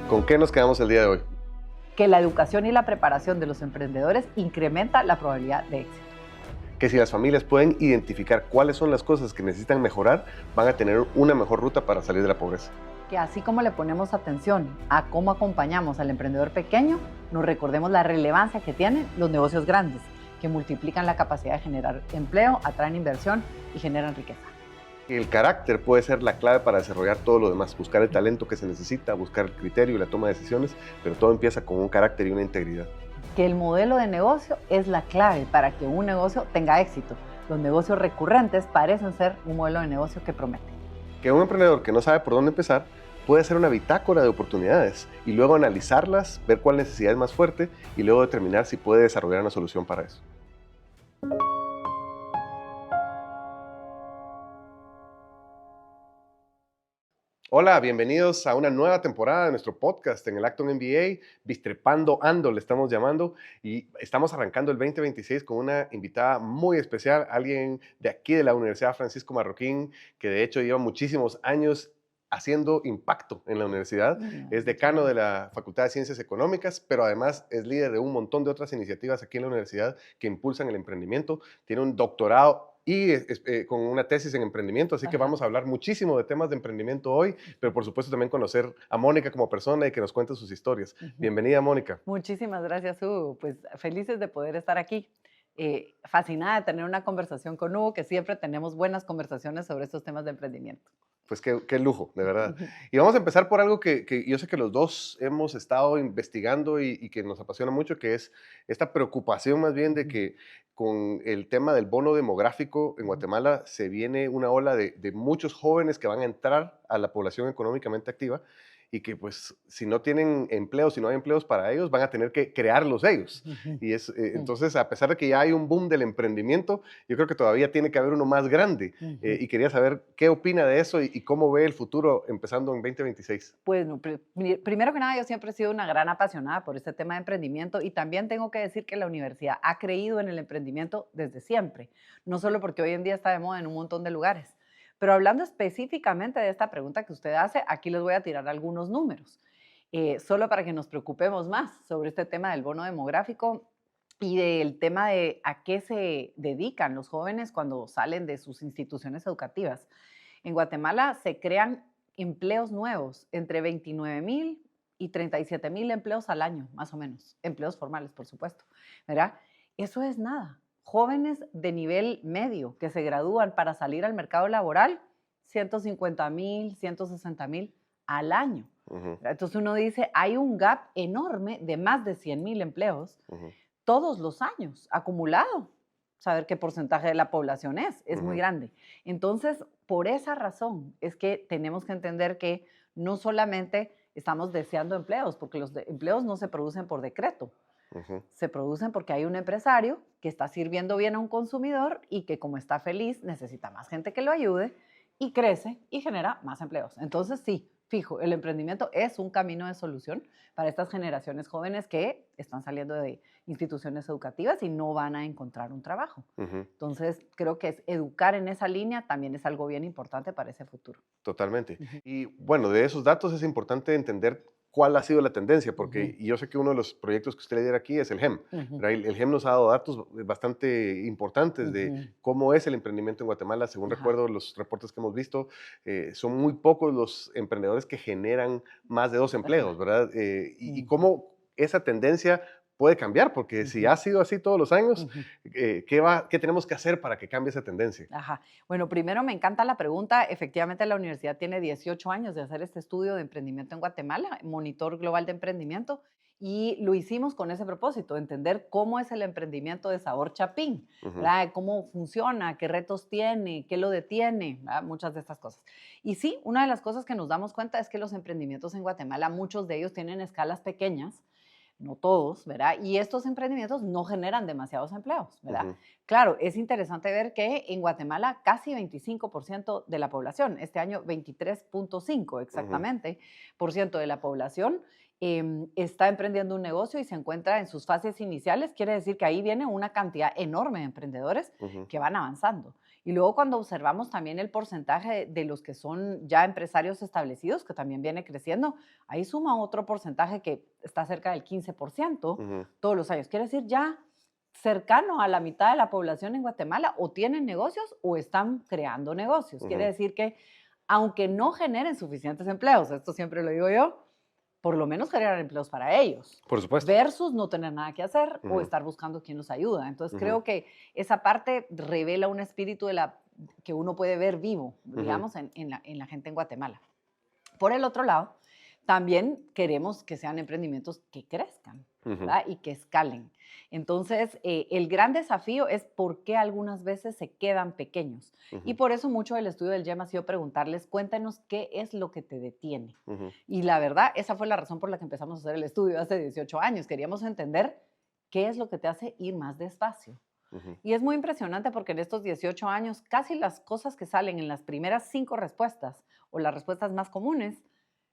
¿Con qué nos quedamos el día de hoy? Que la educación y la preparación de los emprendedores incrementa la probabilidad de éxito. Que si las familias pueden identificar cuáles son las cosas que necesitan mejorar, van a tener una mejor ruta para salir de la pobreza. Que así como le ponemos atención a cómo acompañamos al emprendedor pequeño, nos recordemos la relevancia que tienen los negocios grandes, que multiplican la capacidad de generar empleo, atraen inversión y generan riqueza. El carácter puede ser la clave para desarrollar todo lo demás, buscar el talento que se necesita, buscar el criterio y la toma de decisiones, pero todo empieza con un carácter y una integridad. Que el modelo de negocio es la clave para que un negocio tenga éxito. Los negocios recurrentes parecen ser un modelo de negocio que promete. Que un emprendedor que no sabe por dónde empezar puede hacer una bitácora de oportunidades y luego analizarlas, ver cuál necesidad es más fuerte y luego determinar si puede desarrollar una solución para eso. Hola, bienvenidos a una nueva temporada de nuestro podcast en el Acton MBA, Bistrepando Ando le estamos llamando, y estamos arrancando el 2026 con una invitada muy especial, alguien de aquí de la Universidad Francisco Marroquín, que de hecho lleva muchísimos años haciendo impacto en la universidad. Es decano de la Facultad de Ciencias Económicas, pero además es líder de un montón de otras iniciativas aquí en la universidad que impulsan el emprendimiento. Tiene un doctorado y con una tesis en emprendimiento, así que vamos a hablar muchísimo de temas de emprendimiento hoy, pero por supuesto también conocer a Mónica como persona y que nos cuente sus historias. Bienvenida, Mónica. Muchísimas gracias, Hugo. Pues felices de poder estar aquí. Fascinada de tener una conversación con Hugo, que siempre tenemos buenas conversaciones sobre estos temas de emprendimiento. Pues qué lujo, de verdad. Y vamos a empezar por algo que yo sé que los dos hemos estado investigando y que nos apasiona mucho, que es esta preocupación más bien de que con el tema del bono demográfico en Guatemala se viene una ola de muchos jóvenes que van a entrar a la población económicamente activa y que pues si no tienen empleos, si no hay empleos para ellos, van a tener que crearlos ellos. Y entonces, a pesar de que ya hay un boom del emprendimiento, yo creo que todavía tiene que haber uno más grande. Y quería saber qué opina de eso y cómo ve el futuro empezando en 2026. Bueno, primero que nada, yo siempre he sido una gran apasionada por este tema de emprendimiento y también tengo que decir que la universidad ha creído en el emprendimiento desde siempre, no solo porque hoy en día está de moda en un montón de lugares. Pero hablando específicamente de esta pregunta que usted hace, aquí les voy a tirar algunos números, solo para que nos preocupemos más sobre este tema del bono demográfico y del tema de a qué se dedican los jóvenes cuando salen de sus instituciones educativas. En Guatemala se crean empleos nuevos, entre 29,000 y 37,000 empleos al año, más o menos, empleos formales, por supuesto, ¿verdad? Eso es nada. Jóvenes de nivel medio que se gradúan para salir al mercado laboral, 150,000, 160,000 al año. Entonces uno dice, hay un gap enorme de más de 100,000 empleos todos los años, acumulado. Saber qué porcentaje de la población es muy grande. Entonces, por esa razón es que tenemos que entender que no solamente estamos deseando empleos, porque los empleos no se producen por decreto. Se producen porque hay un empresario que está sirviendo bien a un consumidor y que como está feliz necesita más gente que lo ayude y crece y genera más empleos. Entonces sí, fijo, el emprendimiento es un camino de solución para estas generaciones jóvenes que están saliendo de instituciones educativas y no van a encontrar un trabajo. Entonces creo que educar en esa línea también es algo bien importante para ese futuro. Totalmente. Y bueno, de esos datos es importante entender cuál ha sido la tendencia, porque yo sé que uno de los proyectos que usted lidera aquí es el GEM. El GEM nos ha dado datos bastante importantes de cómo es el emprendimiento en Guatemala. Según recuerdo, los reportes que hemos visto, son muy pocos los emprendedores que generan más de 2 empleos, ¿verdad? Y cómo esa tendencia puede cambiar, porque si ha sido así todos los años, ¿qué tenemos que hacer para que cambie esa tendencia? Bueno, primero me encanta la pregunta. Efectivamente, la universidad tiene 18 años de hacer este estudio de emprendimiento en Guatemala, Monitor Global de Emprendimiento, y lo hicimos con ese propósito, entender cómo es el emprendimiento de sabor Chapín, ¿verdad? Cómo funciona, qué retos tiene, qué lo detiene, ¿verdad? Muchas de estas cosas. Y sí, una de las cosas que nos damos cuenta es que los emprendimientos en Guatemala, muchos de ellos tienen escalas pequeñas, no todos, ¿verdad? Y estos emprendimientos no generan demasiados empleos, ¿verdad? Claro, es interesante ver que en Guatemala casi 25% de la población, este año 23,5 exactamente, por ciento de la población está emprendiendo un negocio y se encuentra en sus fases iniciales. Quiere decir que ahí viene una cantidad enorme de emprendedores que van avanzando. Y luego cuando observamos también el porcentaje de los que son ya empresarios establecidos, que también viene creciendo, ahí suma otro porcentaje que está cerca del 15% todos los años. Quiere decir ya cercano a la mitad de la población en Guatemala o tienen negocios o están creando negocios. Quiere decir que aunque no generen suficientes empleos, esto siempre lo digo yo, por lo menos generar empleos para ellos. Por supuesto. Versus no tener nada que hacer o estar buscando quién los ayuda. Entonces creo que esa parte revela un espíritu que uno puede ver vivo, digamos, en la gente en Guatemala. Por el otro lado, también queremos que sean emprendimientos que crezcan, ¿verdad? Y que escalen. Entonces, el gran desafío es por qué algunas veces se quedan pequeños. Y por eso mucho del estudio del GEM ha sido preguntarles, cuéntanos qué es lo que te detiene. Y la verdad, esa fue la razón por la que empezamos a hacer el estudio hace 18 años. Queríamos entender qué es lo que te hace ir más despacio. Y es muy impresionante porque en estos 18 años, casi las cosas que salen en las primeras 5 respuestas o las respuestas más comunes,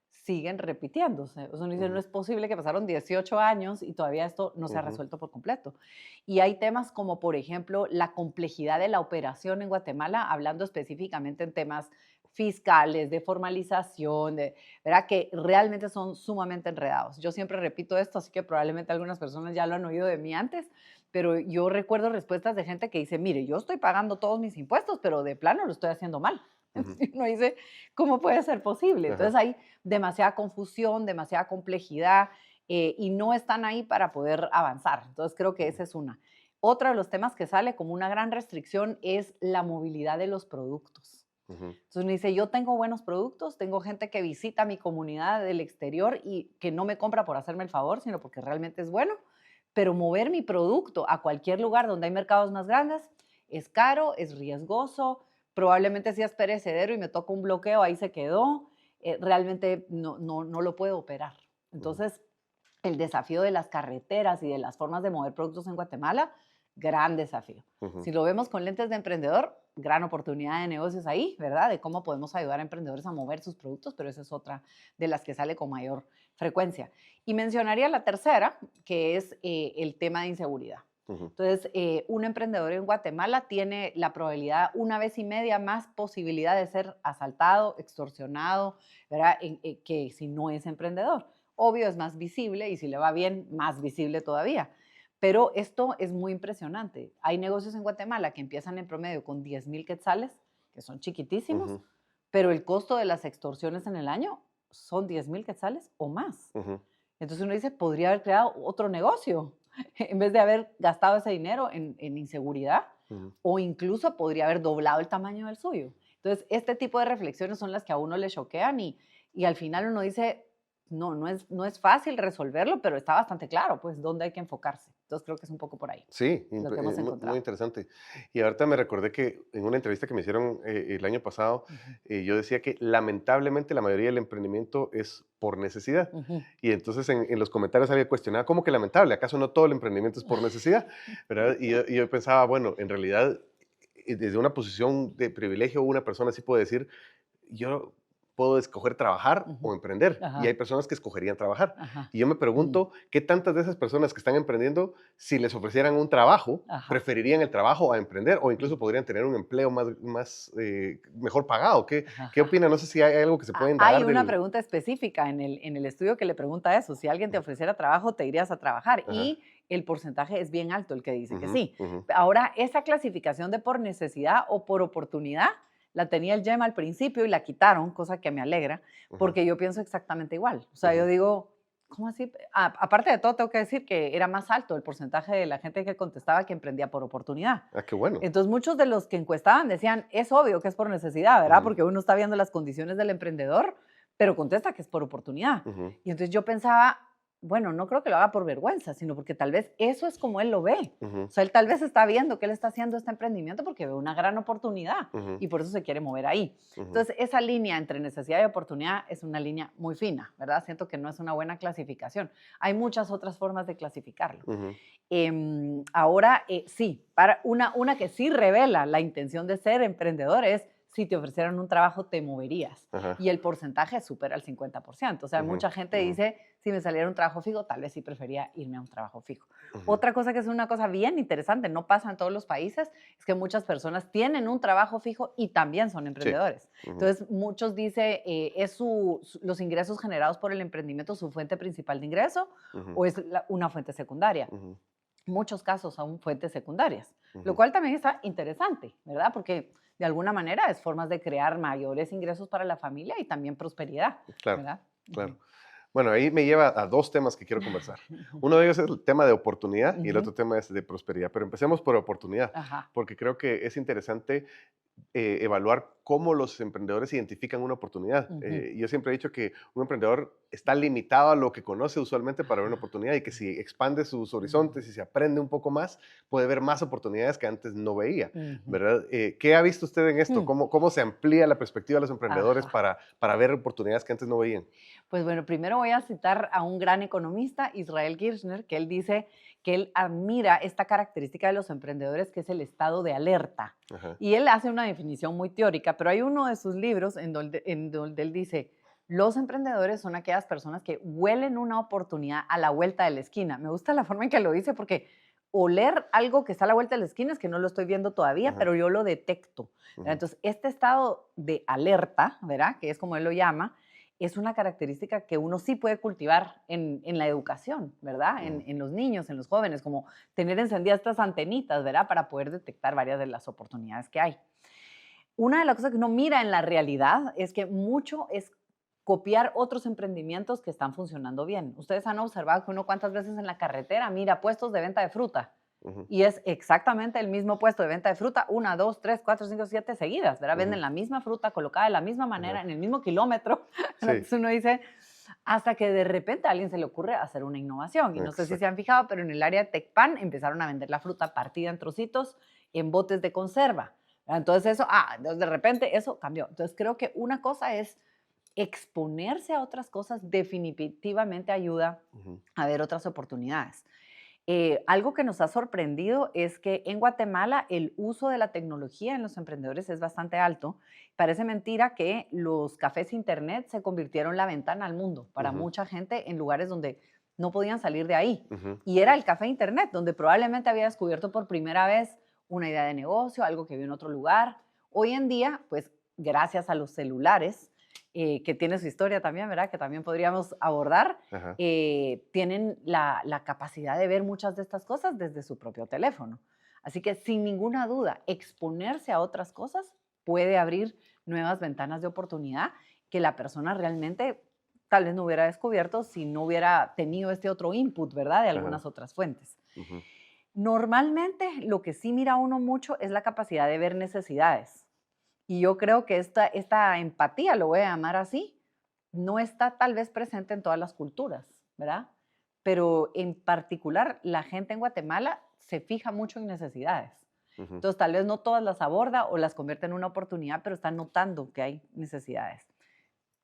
siguen repitiéndose. O sea, uno dice, no es posible que pasaron 18 años y todavía esto no se ha resuelto por completo. Y hay temas como, por ejemplo, la complejidad de la operación en Guatemala, hablando específicamente en temas fiscales, de formalización, ¿verdad? Que realmente son sumamente enredados. Yo siempre repito esto, así que probablemente algunas personas ya lo han oído de mí antes, pero yo recuerdo respuestas de gente que dice, mire, yo estoy pagando todos mis impuestos, pero de plano lo estoy haciendo mal. Y uno dice, ¿cómo puede ser posible? Entonces hay demasiada confusión, demasiada complejidad y no están ahí para poder avanzar. Entonces creo que esa es una. Otro de los temas que sale como una gran restricción es la movilidad de los productos. Entonces uno dice, yo tengo buenos productos, tengo gente que visita mi comunidad del exterior y que no me compra por hacerme el favor, sino porque realmente es bueno, pero mover mi producto a cualquier lugar donde hay mercados más grandes es caro, es riesgoso, probablemente si es perecedero y me toca un bloqueo, ahí se quedó, realmente no lo puedo operar. Entonces, el desafío de las carreteras y de las formas de mover productos en Guatemala, gran desafío. Si lo vemos con lentes de emprendedor, gran oportunidad de negocios ahí, ¿verdad? De cómo podemos ayudar a emprendedores a mover sus productos, pero esa es otra de las que sale con mayor frecuencia. Y mencionaría la tercera, que es el tema de inseguridad. Entonces, un emprendedor en Guatemala tiene la probabilidad 1,5 veces más posibilidad de ser asaltado, extorsionado, ¿verdad? Que si no es emprendedor. Obvio, es más visible y si le va bien, más visible todavía. Pero esto es muy impresionante. Hay negocios en Guatemala que empiezan en promedio con 10,000 quetzales, que son chiquitísimos, pero el costo de las extorsiones en el año son 10,000 quetzales o más. Entonces uno dice, podría haber creado otro negocio en vez de haber gastado ese dinero en inseguridad, o incluso podría haber doblado el tamaño del suyo. Entonces, este tipo de reflexiones son las que a uno le choquean y al final uno dice, no es fácil resolverlo, pero está bastante claro, pues, dónde hay que enfocarse. Entonces, creo que es un poco por ahí. Sí, lo que hemos encontrado. Muy interesante. Y ahorita me recordé que en una entrevista que me hicieron el año pasado, yo decía que lamentablemente la mayoría del emprendimiento es por necesidad. Y entonces en los comentarios alguien cuestionaba, ¿cómo que lamentable? ¿Acaso no todo el emprendimiento es por necesidad? ¿Verdad? Y yo pensaba, bueno, en realidad, desde una posición de privilegio, una persona sí puede decir, yo puedo escoger trabajar o emprender. Y hay personas que escogerían trabajar. Y yo me pregunto, ¿qué tantas de esas personas que están emprendiendo, si les ofrecieran un trabajo, preferirían el trabajo a emprender o incluso podrían tener un empleo mejor pagado? ¿Qué opinan? No sé si hay algo que se puede indagar. Hay una pregunta específica en el estudio que le pregunta eso. Si alguien te ofreciera trabajo, ¿te irías a trabajar? Y el porcentaje es bien alto el que dice que sí. Ahora, esa clasificación de por necesidad o por oportunidad, la tenía el GEM al principio y la quitaron, cosa que me alegra, porque yo pienso exactamente igual. O sea, yo digo, ¿cómo así? Aparte de todo, tengo que decir que era más alto el porcentaje de la gente que contestaba que emprendía por oportunidad. Ah, qué bueno. Entonces, muchos de los que encuestaban decían, es obvio que es por necesidad, ¿verdad? Porque uno está viendo las condiciones del emprendedor, pero contesta que es por oportunidad. Y entonces yo pensaba, bueno, no creo que lo haga por vergüenza, sino porque tal vez eso es como él lo ve. O sea, él tal vez está viendo que él está haciendo este emprendimiento porque ve una gran oportunidad y por eso se quiere mover ahí. Entonces, esa línea entre necesidad y oportunidad es una línea muy fina, ¿verdad? Siento que no es una buena clasificación. Hay muchas otras formas de clasificarlo. Ahora, sí, para una que sí revela la intención de ser emprendedor es, si te ofrecieran un trabajo, te moverías. Y el porcentaje supera el 50%. O sea, mucha gente dice, si me saliera un trabajo fijo, tal vez sí prefería irme a un trabajo fijo. Ujú. Otra cosa que es una cosa bien interesante, no pasa en todos los países, es que muchas personas tienen un trabajo fijo y también son Sí. emprendedores. Ujú. Entonces, muchos dicen, ¿es los ingresos generados por el emprendimiento su fuente principal de ingreso Ujú. o es una fuente secundaria? Ujú. Muchos casos son fuentes secundarias, lo Ujú. cual también está interesante, ¿verdad? Porque de alguna manera es formas de crear mayores ingresos para la familia y también prosperidad, Claro, ¿verdad? claro. Ujú. Bueno, ahí me lleva a dos temas que quiero conversar. Uno de ellos es el tema de oportunidad y el Ujú. otro tema es de prosperidad. Pero empecemos por oportunidad, Ajá. porque creo que es interesante evaluar cómo los emprendedores identifican una oportunidad. Ujú. Yo siempre he dicho que un emprendedor está limitado a lo que conoce usualmente para ver una Ajá. oportunidad y que si expande sus Ujú. horizontes y se aprende un poco más, puede ver más oportunidades que antes no veía, Ujú. ¿verdad? ¿Qué ha visto usted en esto? Mm. ¿Cómo se amplía la perspectiva de los emprendedores Ajá. para ver oportunidades que antes no veían? Pues bueno, primero voy a citar a un gran economista, Israel Kirchner, que él dice que él admira esta característica de los emprendedores, que es el estado de alerta. Ajá. Y él hace una definición muy teórica, pero hay uno de sus libros en donde él dice, los emprendedores son aquellas personas que huelen una oportunidad a la vuelta de la esquina. Me gusta la forma en que lo dice porque oler algo que está a la vuelta de la esquina es que no lo estoy viendo todavía, Ajá. pero yo lo detecto. ¿Verdad? Ujú. Entonces, este estado de alerta, ¿verdad? Que es como él lo llama, es una característica que uno sí puede cultivar en la educación, ¿verdad? Ujú. En los niños, en los jóvenes, como tener encendidas estas antenitas, ¿verdad? Para poder detectar varias de las oportunidades que hay. Una de las cosas que uno mira en la realidad es que mucho es copiar otros emprendimientos que están funcionando bien. Ustedes han observado que uno cuántas veces en la carretera mira puestos de venta de fruta Ujú. y es exactamente el mismo puesto de venta de fruta, 1, 2, 3, 4, 5, 7 seguidas, ¿verdad? Ujú. Venden la misma fruta colocada de la misma manera, Ajá. en el mismo kilómetro. Sí, Entonces uno dice, hasta que de repente a alguien se le ocurre hacer una innovación. Y no sé si se exacto. han fijado, pero en el área de Tecpan empezaron a vender la fruta partida en trocitos en botes de conserva. Entonces eso, entonces de repente eso cambió. Entonces creo que una cosa es exponerse a otras cosas, definitivamente ayuda Ujú. a ver otras oportunidades. Algo que nos ha sorprendido es que en Guatemala el uso de la tecnología en los emprendedores es bastante alto. Parece mentira que los cafés internet se convirtieron en la ventana al mundo para Ujú. mucha gente en lugares donde no podían salir de ahí. Ujú. Y era el café internet, donde probablemente había descubierto por primera vez una idea de negocio, algo que vio en otro lugar. Hoy en día, pues gracias a los celulares, que tiene su historia también, ¿verdad? Que también podríamos abordar, Ajá. tienen la capacidad de ver muchas de estas cosas desde su propio teléfono. Así que sin ninguna duda, exponerse a otras cosas puede abrir nuevas ventanas de oportunidad que la persona realmente tal vez no hubiera descubierto si no hubiera tenido este otro input, ¿verdad? De Ajá. algunas otras fuentes. Ujú. Normalmente lo que sí mira uno mucho es la capacidad de ver necesidades. Y yo creo que esta empatía, lo voy a llamar así, no está tal vez presente en todas las culturas, ¿verdad? Pero en particular, la gente en Guatemala se fija mucho en necesidades. Ujú. Entonces, tal vez no todas las aborda o las convierte en una oportunidad, pero está notando que hay necesidades.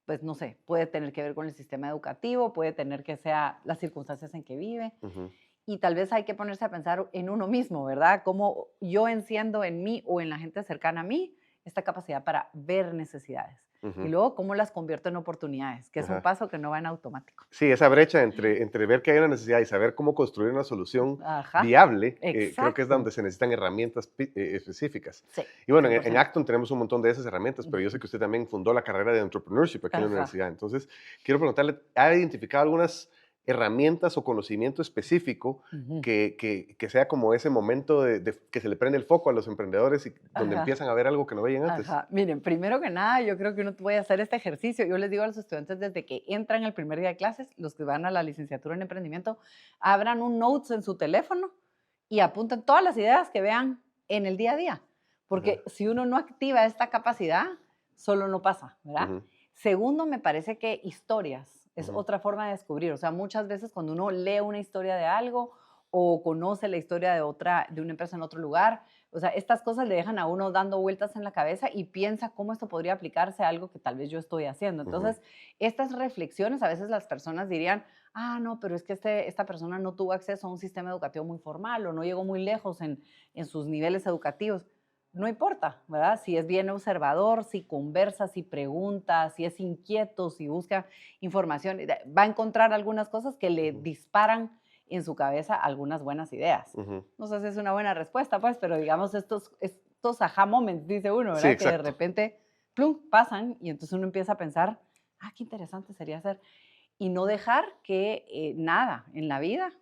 Pues no sé, puede tener que ver con el sistema educativo, puede tener que sea las circunstancias en que vive. Ujú. Y tal vez hay que ponerse a pensar en uno mismo, ¿verdad? Cómo yo enciendo en mí o en la gente cercana a mí esta capacidad para ver necesidades. Y Ujú. luego cómo las convierto en oportunidades, que es un Ajá. paso que no va en automático. Sí, esa brecha entre ver que hay una necesidad y saber cómo construir una solución Ajá, viable, creo que es donde exacto. se necesitan herramientas específicas. Sí, Y bueno, en 100%. Acton tenemos un montón de esas herramientas, pero yo sé Ujú. que usted también fundó la carrera de entrepreneurship aquí en la Ajá. universidad. Entonces, quiero preguntarle, ¿ha identificado algunas herramientas o conocimiento específico Ujú. que sea como ese momento de que se le prende el foco a los emprendedores y donde Ajá. empiezan a ver algo que no veían antes? Ajá. Miren, primero que nada, yo creo que uno puede hacer este ejercicio. Yo les digo a los estudiantes desde que entran el primer día de clases, los que van a la licenciatura en emprendimiento, abran un notes en su teléfono y apunten todas las ideas que vean en el día a día. Ajá. Porque si uno no activa esta capacidad, solo no pasa, ¿verdad? Ujú. Segundo, me parece que historias es Ujú. otra forma de descubrir. O sea, muchas veces cuando uno lee una historia de algo o conoce la historia de una empresa en otro lugar, o sea, estas cosas le dejan a uno dando vueltas en la cabeza y piensa cómo esto podría aplicarse a algo que tal vez yo estoy haciendo. Ujú. Entonces, estas reflexiones, a veces las personas dirían, no, pero es que esta persona no tuvo acceso a un sistema educativo muy formal o no llegó muy lejos en sus niveles educativos. no importa, ¿verdad? Si es bien observador, si conversa, si pregunta, si es inquieto, si busca información, va a encontrar algunas cosas que le Ujú, disparan en su cabeza algunas buenas ideas. ujú. No sé si es una buena respuesta, pues, pero digamos estos aha moments, dice uno, Sí, ¿verdad? Que de exacto. repente, plum, pasan y entonces uno empieza a pensar, qué interesante sería hacer. Y no dejar que nada en la vida,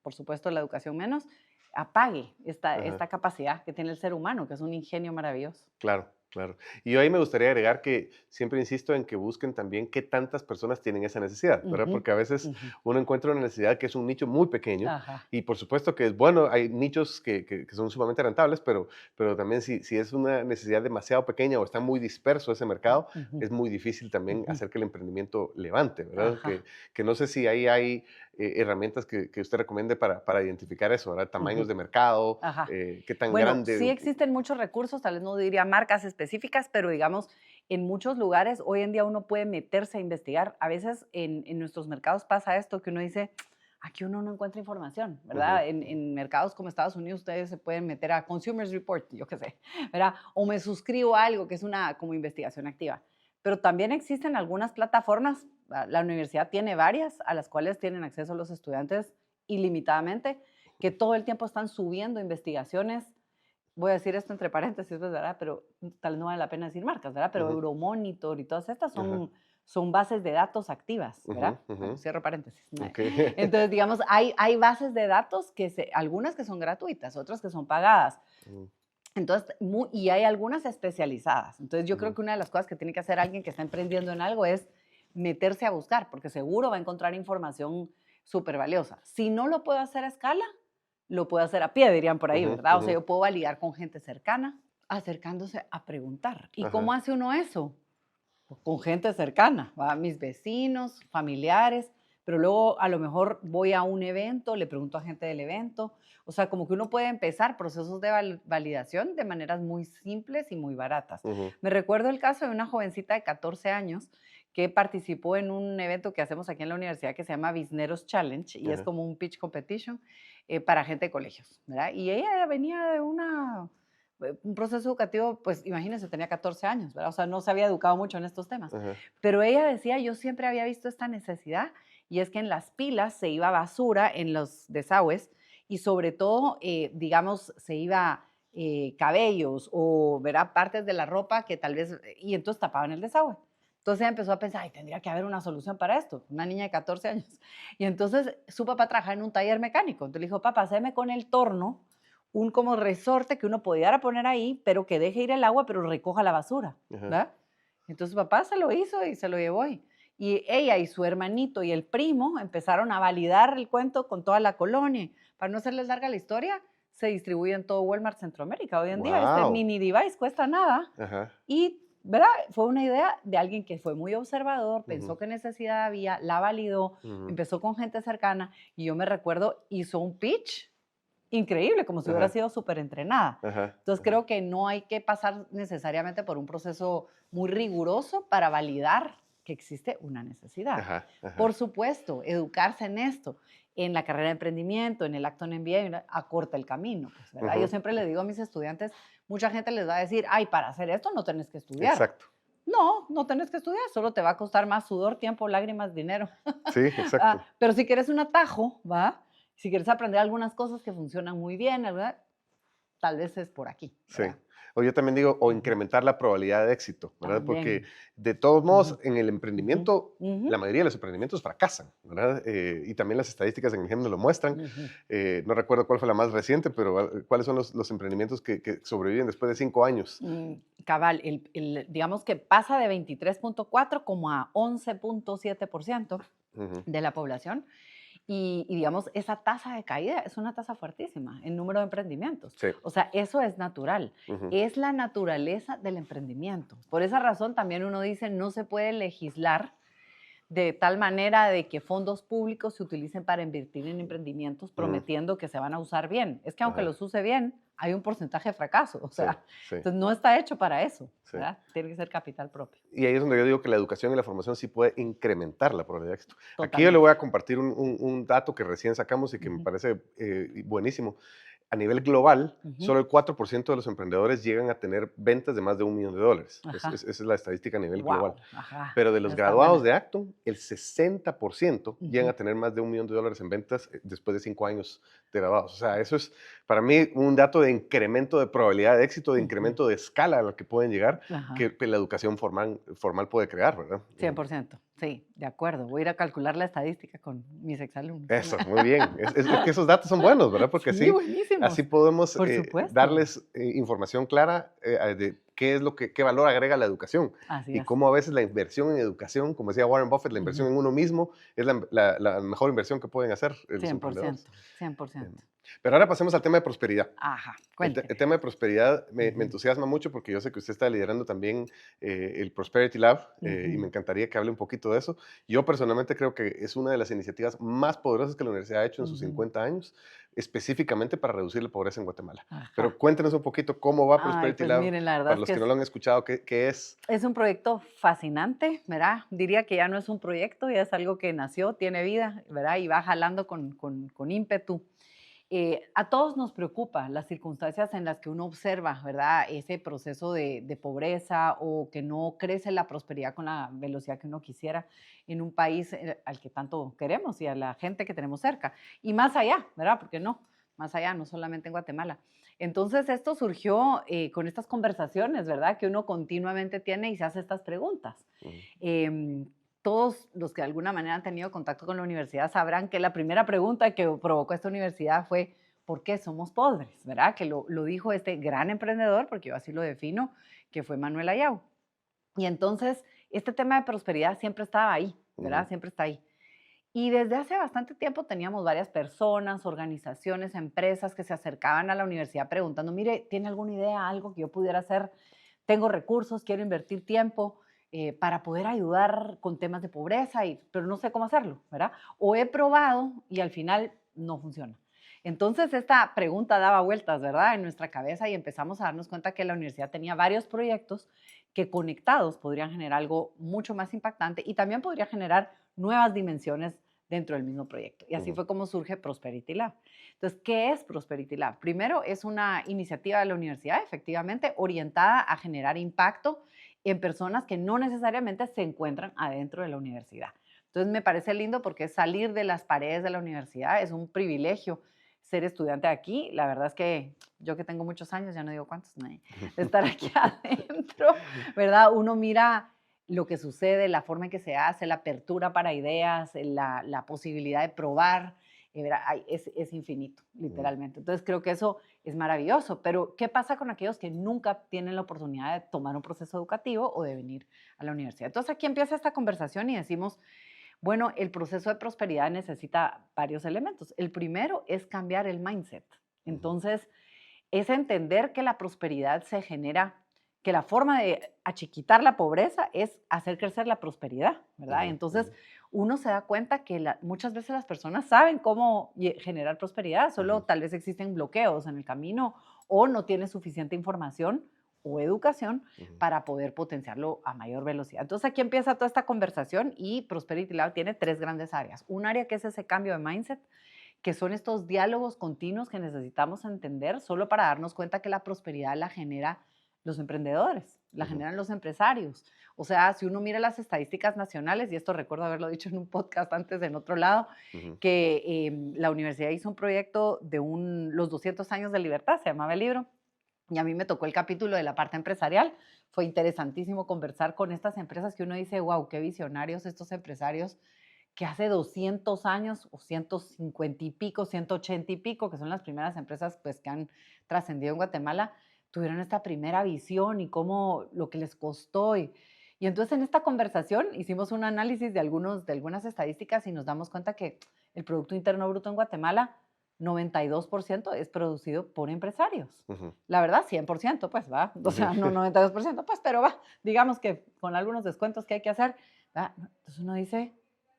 por supuesto la educación menos, apague Ajá. esta capacidad que tiene el ser humano, que es un ingenio maravilloso. Claro, claro. Y yo ahí me gustaría agregar que siempre insisto en que busquen también qué tantas personas tienen esa necesidad, ¿verdad? Ujú, Porque a veces ujú. uno encuentra una necesidad que es un nicho muy pequeño Ajá. y por supuesto que es bueno, hay nichos que son sumamente rentables, pero también si es una necesidad demasiado pequeña o está muy disperso ese mercado, Ujú, es muy difícil también ujú. hacer que el emprendimiento levante, ¿verdad? Ajá. Que no sé si ahí hay herramientas que usted recomiende para identificar eso, ¿verdad? Tamaños Ujú. de mercado, Ajá. qué tan Bueno, grande. sí existen muchos recursos, tal vez no diría marcas específicas, pero digamos, en muchos lugares hoy en día uno puede meterse a investigar. A veces en nuestros mercados pasa esto que uno dice, aquí uno no encuentra información, Ujú, ¿verdad? En mercados como Estados Unidos ustedes se pueden meter a Consumers Report, yo qué sé, ¿verdad? O me suscribo a algo que es una como investigación activa. Pero también existen algunas plataformas, la universidad tiene varias a las cuales tienen acceso los estudiantes ilimitadamente, que todo el tiempo están subiendo investigaciones. Voy a decir esto entre paréntesis, pues, ¿verdad? Pero tal vez no vale la pena decir marcas, ¿verdad? Pero ujú. Euromonitor y todas estas Ajá. son bases de datos activas, Ujú, ¿verdad? ujú. Bueno, cierro paréntesis. Okey. Entonces, digamos, hay bases de datos algunas que son gratuitas, otras que son pagadas. Ujú, Entonces, y hay algunas especializadas. Entonces, yo creo ujú, que una de las cosas que tiene que hacer alguien que está emprendiendo en algo es meterse a buscar, porque seguro va a encontrar información súper valiosa. Si no lo puedo hacer a escala, lo puedo hacer a pie, dirían por ahí, ujú, ¿verdad? O ujú. sea, yo puedo validar con gente cercana, acercándose a preguntar. ¿Y cómo Ajá. hace uno eso? Pues, con gente cercana, ¿va? Mis vecinos, familiares, pero luego a lo mejor voy a un evento, le pregunto a gente del evento. O sea, como que uno puede empezar procesos de validación de maneras muy simples y muy baratas. Ujú, Me recuerdo el caso de una jovencita de 14 años que participó en un evento que hacemos aquí en la universidad que se llama Bizneros Challenge y es ajá. como un pitch competition para gente de colegios, ¿verdad? Y ella venía de un proceso educativo, pues imagínense, tenía 14 años, ¿verdad? O sea, no se había educado mucho en estos temas. Ajá. Pero ella decía, yo siempre había visto esta necesidad y es que en las pilas se iba basura en los desagües y sobre todo, digamos, se iba cabellos o, ¿verdad? Partes de la ropa que tal vez, y entonces tapaban el desagüe. Entonces ella empezó a pensar, ay, tendría que haber una solución para esto, una niña de 14 años. Y entonces su papá trabajaba en un taller mecánico. Entonces le dijo, papá, haceme con el torno un como resorte que uno pudiera poner ahí, pero que deje ir el agua, pero recoja la basura, Ajá. ¿verdad? Entonces papá se lo hizo y se lo llevó. Y ella y su hermanito y el primo empezaron a validar el cuento con toda la colonia. Para no hacerles larga la historia, se distribuye en todo Walmart Centroamérica. Hoy en día este Guau. mini device cuesta nada Ajá. y, ¿verdad? Fue una idea de alguien que fue muy observador, Ujú, pensó qué necesidad había, la validó, ujú. empezó con gente cercana y yo me recuerdo, hizo un pitch increíble, como si hubiera Ajá. sido súper entrenada. Ajá. Entonces Ajá. creo que no hay que pasar necesariamente por un proceso muy riguroso para validar que existe una necesidad. Ajá. Ajá. Por supuesto, educarse en esto, en la carrera de emprendimiento, en el Acton MBA, acorta el camino, pues, ¿verdad? Yo Ujú. siempre le digo a mis estudiantes, mucha gente les va a decir, ay, para hacer esto no tenés que estudiar. Exacto. No, no tenés que estudiar, solo te va a costar más sudor, tiempo, lágrimas, dinero. Sí, exacto. Pero si quieres un atajo, ¿va? Si quieres aprender algunas cosas que funcionan muy bien, ¿verdad? Tal vez es por aquí, Sí. ¿verdad? O yo también digo, o Ujú. incrementar la probabilidad de éxito, ¿verdad? Porque También. de todos modos, Ujú, en el ujú, emprendimiento, la ujú, mayoría de los emprendimientos fracasan, ¿verdad? Y también las estadísticas en el ejemplo lo muestran. ujú. No recuerdo cuál fue la más reciente, pero ¿cuáles son los emprendimientos que sobreviven después de 5 años? Cabal, digamos que pasa de 23.4 como a 11.7% Ujú. de la población. Y digamos, esa tasa de caída es una tasa fuertísima en número de emprendimientos. Sí. O sea, eso es natural. Ujú. Es la naturaleza del emprendimiento. Por esa razón también uno dice, no se puede legislar de tal manera de que fondos públicos se utilicen para invertir en emprendimientos Ujú. prometiendo que se van a usar bien. Es que aunque Ajá. los use bien, hay un porcentaje de fracaso. O Sí, sea, sí, entonces no está hecho para eso, sí. ¿verdad? Tiene que ser capital propio. Y ahí es donde yo digo que la educación y la formación sí puede incrementar la probabilidad de éxito. Aquí yo le Totalmente. voy a compartir un dato que recién sacamos y que me Ujú, parece buenísimo. a nivel global, Ujú. solo el 4% de los emprendedores llegan a tener ventas de más de $1 millón. Ajá. Esa es la estadística a nivel global. Wow. Ajá. Pero de Esa los está graduados buena. de Acton, el 60% llegan Ujú. a tener más de $1 millón en ventas después de 5 años de graduados. O sea, eso es para mí un dato de incremento de probabilidad de éxito, de Ujú. incremento de escala a la que pueden llegar, Ajá. que la educación formal puede crear, ¿verdad? 100%. Sí, de acuerdo. Voy a ir a calcular la estadística con mis exalumnos. Eso, muy bien. Es que esos datos son buenos, ¿verdad? Porque Sí, así buenísimos. podemos Por supuesto. darles información clara de qué es qué valor agrega la educación Así y es. cómo a veces la inversión en educación, como decía Warren Buffett, la inversión Ujú. en uno mismo es la mejor inversión que pueden hacer los cien por emprendedores. ciento, cien por Em, ciento. Pero ahora pasemos al tema de prosperidad. Ajá, El cuénteme. tema de prosperidad me Ujú, entusiasma mucho porque yo sé que usted está liderando también el Prosperity Lab y me ujú, encantaría que hable un poquito de eso. Yo personalmente creo que es una de las iniciativas más poderosas que la universidad ha hecho en sus ujú. 50 años, específicamente para reducir la pobreza en Guatemala. Ajá. Pero cuéntenos un poquito cómo va Ay, Prosperity pues Lab, miren, la verdad para es los que que no lo han escuchado, qué es. es un proyecto fascinante, ¿verdad? Diría que ya no es un proyecto, ya es algo que nació, tiene vida, ¿verdad? Y va jalando con ímpetu. A todos nos preocupa las circunstancias en las que uno observa, ¿verdad? Ese proceso de pobreza o que no crece la prosperidad con la velocidad que uno quisiera en un país al que tanto queremos y a la gente que tenemos cerca. Y más allá, ¿verdad? Porque no, más allá, no solamente en Guatemala. Entonces, esto surgió con estas conversaciones, ¿verdad? Que uno continuamente tiene y se hace estas preguntas. Ujú, Em, Todos los que de alguna manera han tenido contacto con la universidad sabrán que la primera pregunta que provocó esta universidad fue, ¿por qué somos pobres? ¿Verdad? Que lo dijo este gran emprendedor, porque yo así lo defino, que fue Manuel Ayau. Y entonces, este tema de prosperidad siempre estaba ahí, ujú, ¿verdad? Siempre está ahí. Y desde hace bastante tiempo teníamos varias personas, organizaciones, empresas que se acercaban a la universidad preguntando, mire, ¿tiene alguna idea, algo que yo pudiera hacer? Tengo recursos, quiero invertir tiempo para poder ayudar con temas de pobreza, pero no sé cómo hacerlo, ¿verdad? O he probado y al final no funciona. Entonces esta pregunta daba vueltas, ¿verdad? En nuestra cabeza y empezamos a darnos cuenta que la universidad tenía varios proyectos que conectados podrían generar algo mucho más impactante y también podría generar nuevas dimensiones dentro del mismo proyecto. Y así ujú, fue como surge Prosperity Lab. Entonces, ¿qué es Prosperity Lab? Primero, es una iniciativa de la universidad, efectivamente, orientada a generar impacto en personas que no necesariamente se encuentran adentro de la universidad. Entonces, me parece lindo porque salir de las paredes de la universidad es un privilegio ser estudiante aquí. La verdad es que yo que tengo muchos años, ya no digo cuántos, no, de estar aquí adentro, ¿verdad? Uno mira lo que sucede, la forma en que se hace, la apertura para ideas, la posibilidad de probar, es infinito, ujú, literalmente. Entonces creo que eso es maravilloso, pero ¿qué pasa con aquellos que nunca tienen la oportunidad de tomar un proceso educativo o de venir a la universidad? Entonces aquí empieza esta conversación y decimos, bueno, el proceso de prosperidad necesita varios elementos. El primero es cambiar el mindset. ujú, Entonces, es entender que la prosperidad se genera, que la forma de achiquitar la pobreza es hacer crecer la prosperidad, ¿verdad? ujú, Entonces, ujú, uno se da cuenta que muchas veces las personas saben cómo generar prosperidad, solo ujú, tal vez existen bloqueos en el camino o no tiene suficiente información o educación ujú, para poder potenciarlo a mayor velocidad. Entonces aquí empieza toda esta conversación y Prosperity Lab tiene tres grandes áreas. Un área que es ese cambio de mindset, que son estos diálogos continuos que necesitamos entender solo para darnos cuenta que la prosperidad la genera los emprendedores, la ujú, generan los empresarios. O sea, si uno mira las estadísticas nacionales, y esto recuerdo haberlo dicho en un podcast antes en otro lado, ujú, que la universidad hizo un proyecto de los 200 años de libertad, se llamaba el libro, y a mí me tocó el capítulo de la parte empresarial. Fue interesantísimo conversar con estas empresas que uno dice, wow, qué visionarios estos empresarios que hace 200 años o 150 y pico, 180 y pico, que son las primeras empresas pues, que han trascendido en Guatemala, tuvieron esta primera visión y cómo lo que les costó. Y entonces en esta conversación hicimos un análisis de algunas estadísticas y nos damos cuenta que el Producto Interno Bruto en Guatemala, 92% es producido por empresarios. ujú, La verdad, 100%, pues va, o sea, no 92%, pues, pero va, digamos que con algunos descuentos que hay que hacer, ¿va? Entonces uno dice,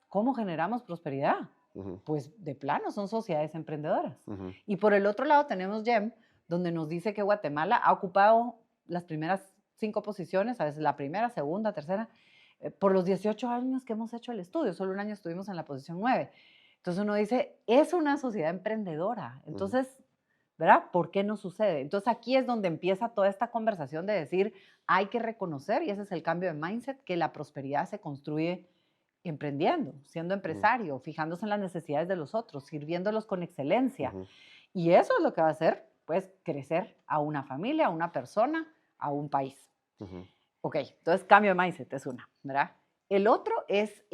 ¿cómo generamos prosperidad? ujú, Pues de plano son sociedades emprendedoras. ujú, Y por el otro lado tenemos GEM, donde nos dice que Guatemala ha ocupado las primeras 5 posiciones, a veces la primera, segunda, tercera, por los 18 años que hemos hecho el estudio. Solo un año estuvimos en la posición 9. Entonces uno dice, es una sociedad emprendedora. ujú, Entonces, ¿verdad? ¿Por qué no sucede? Entonces aquí es donde empieza toda esta conversación de decir, hay que reconocer, y ese es el cambio de mindset, que la prosperidad se construye emprendiendo, siendo Ujú, empresario, fijándose en las necesidades de los otros, sirviéndolos con excelencia. ujú, Y eso es lo que va a hacer, pues, crecer a una familia, a una persona, a un país. ujú, Ok, entonces cambio de mindset es una, ¿verdad? El otro es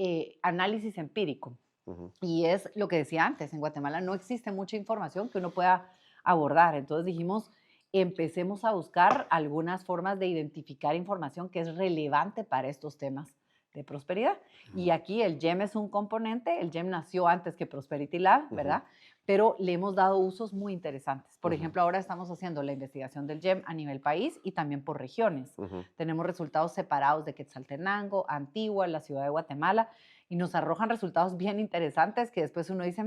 análisis empírico. ujú, Y es lo que decía antes, en Guatemala no existe mucha información que uno pueda abordar. Entonces dijimos, empecemos a buscar algunas formas de identificar información que es relevante para estos temas de prosperidad. Y aquí el GEM es un componente, el GEM nació antes que Prosperity Lab, ujú, ¿verdad? Pero le hemos dado usos muy interesantes. Por ujú, ejemplo, ahora estamos haciendo la investigación del GEM a nivel país y también por regiones. ujú. Tenemos resultados separados de Quetzaltenango, Antigua, la ciudad de Guatemala, y nos arrojan resultados bien interesantes que después uno dice,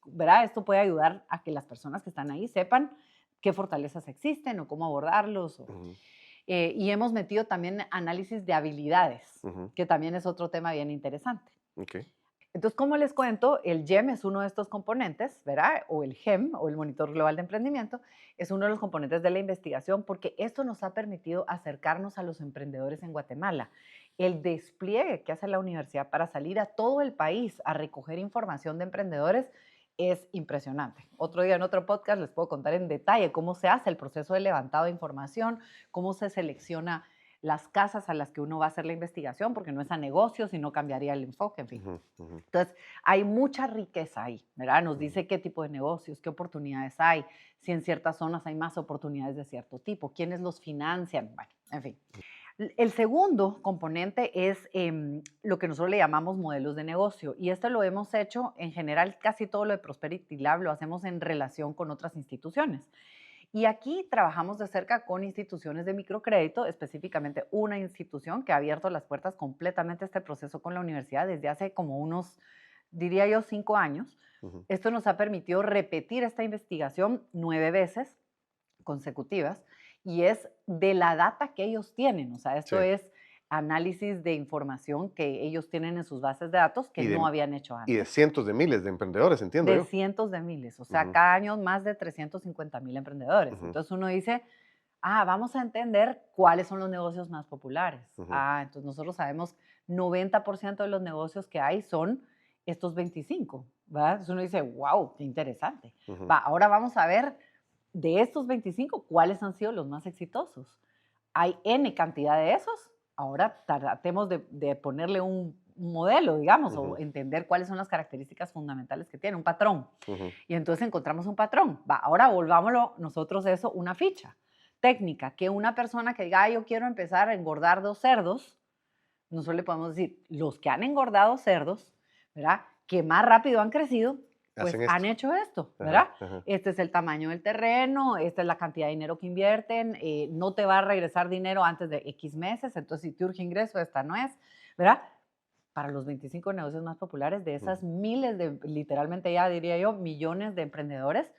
¿verdad? Esto puede ayudar a que las personas que están ahí sepan qué fortalezas existen o cómo abordarlos. Ujú, Y hemos metido también análisis de habilidades, ujú, que también es otro tema bien interesante. ok, Entonces, como les cuento, el GEM es uno de estos componentes, ¿verdad? O el GEM, o el Monitor Global de Emprendimiento, es uno de los componentes de la investigación porque esto nos ha permitido acercarnos a los emprendedores en Guatemala. El despliegue que hace la universidad para salir a todo el país a recoger información de emprendedores es impresionante. Otro día en otro podcast les puedo contar en detalle cómo se hace el proceso de levantado de información, cómo se selecciona las casas a las que uno va a hacer la investigación, porque no es a negocio, sino cambiaría el enfoque, en fin. ujú, ujú, Entonces, hay mucha riqueza ahí, ¿verdad? Nos ujú, dice qué tipo de negocios, qué oportunidades hay, si en ciertas zonas hay más oportunidades de cierto tipo, quiénes los financian, bueno, en fin. El segundo componente es lo que nosotros le llamamos modelos de negocio y esto lo hemos hecho en general, casi todo lo de Prosperity Lab lo hacemos en relación con otras instituciones. Y aquí trabajamos de cerca con instituciones de microcrédito, específicamente una institución que ha abierto las puertas completamente a este proceso con la universidad desde hace como unos, diría yo, 5 años. ujú. Esto nos ha permitido repetir esta investigación 9 veces consecutivas y es de la data que ellos tienen. O sea, Sí. esto es análisis de información que ellos tienen en sus bases de datos que Y no de, habían hecho y de antes. cientos de miles de emprendedores, entiendo De yo. cientos de miles, o sea, Ujú, cada año más de 350,000 emprendedores. ujú, Entonces uno dice, vamos a entender cuáles son los negocios más populares. ujú, Entonces nosotros sabemos 90% de los negocios que hay son estos 25, ¿verdad? Entonces uno dice, wow, qué interesante. ujú, Va, ahora vamos a ver de estos 25, cuáles han sido los más exitosos. Hay N cantidad de esos, ahora tratemos de ponerle un modelo, digamos, o ujú, entender cuáles son las características fundamentales que tiene, un patrón. ujú, Y entonces encontramos un patrón. Va, ahora volvámoslo nosotros eso una ficha técnica, que una persona que diga, yo quiero empezar a engordar 2 cerdos, nosotros le podemos decir, los que han engordado cerdos, ¿verdad? Que más rápido han crecido, pues hacen esto. han hecho esto, Ajá, ¿verdad? ajá, Este es el tamaño del terreno, esta es la cantidad de dinero que invierten, no te va a regresar dinero antes de X meses, entonces si te urge ingreso, esta no es, ¿verdad? Para los 25 negocios más populares de ujú, esas miles de, literalmente ya diría yo, millones de emprendedores,